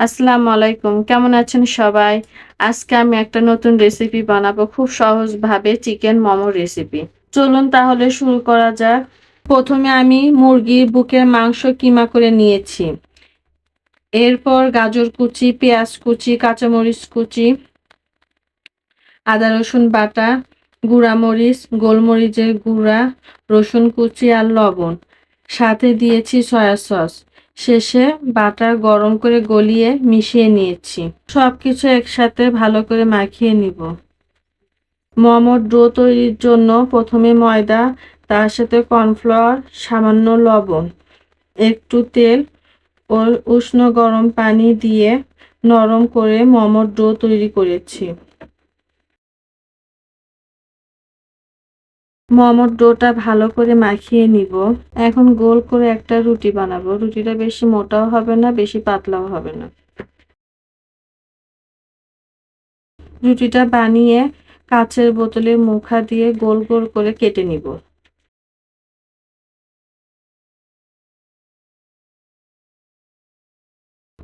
আসসালামু আলাইকুম। কেমন আছেন সবাই? আজকে আমি একটা নতুন রেসিপি বানাবো খুব সহজভাবে চিকেন মোমো রেসিপি। চলুন তাহলে শুরু করা যাক। প্রথমে আমি মুরগির বুকের মাংস কিমা করে নিয়েছি। এরপর গাজর কুচি, পেঁয়াজ কুচি, কাঁচামরিচ কুচি, আদা রসুন বাটা, গুঁড়া মরিচ, গোলমরিচের গুঁড়া, রসুন কুচি আর লবণ। সাথে দিয়েছি সয়া সস। শেষে বাটার গরম করে গলিয়ে মিশিয়ে নিয়েছি। সবকিছু একসাথে ভালো করে মাখিয়ে নিব। মোমোর ডো তৈরির জন্য প্রথমে ময়দা, তার সাথে কর্নফ্লাওয়ার, সামান্য লবণ, একটু তেল ও উষ্ণ গরম পানি দিয়ে নরম করে মোমোর ডো তৈরি করেছি। মোমোর ডোটা ভালো করে মাখিয়ে নিব। এখন গোল করে একটা রুটি বানাবো। রুটিটা বেশি মোটাও হবে না, বেশি পাতলাও হবে না। রুটিটা বানিয়ে কাচের বোতলের মুখা দিয়ে গোল গোল করে কেটে নিব।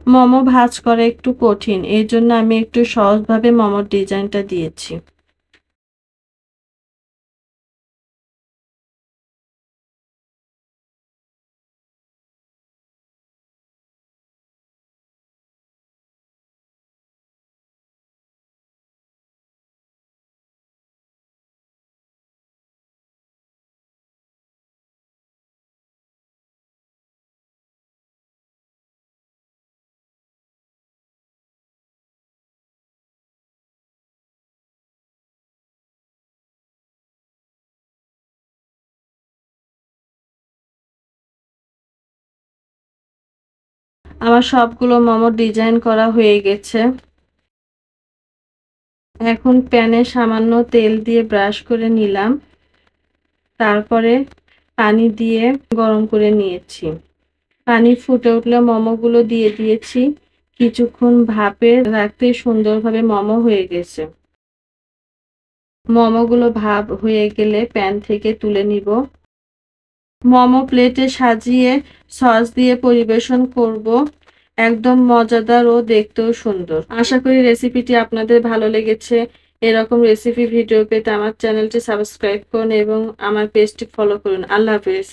মোমো ভাঁজ করা একটু কঠিন, এই জন্য আমি একটু সহজভাবে মোমোর ডিজাইনটা দিয়েছি। আমার সবগুলো মোমোর ডিজাইন করা হয়ে গেছে। এখন প্যানে সামান্য তেল দিয়ে ব্রাশ করে নিলাম। তারপরে পানি দিয়ে গরম করে নিয়েছি। পানি ফুটে উঠলে মোমোগুলো দিয়ে দিয়েছি। কিছুক্ষণ ভাপে রাখতে সুন্দরভাবে মোমো হয়ে গেছে। মোমোগুলো ভাপ হয়ে গেলে প্যান থেকে তুলে নিব। মোমো প্লেটে সাজিয়ে সস দিয়ে পরিবেশন করব। একদম মজাদার ও দেখতেও সুন্দর। আশা করি রেসিপিটি আপনাদের ভালো লেগেছে। এরকম রেসিপি ভিডিও পেতে আমার চ্যানেলটি সাবস্ক্রাইব করুন এবং আমার পেজটি ফলো করুন। আল্লাহ হাফেজ।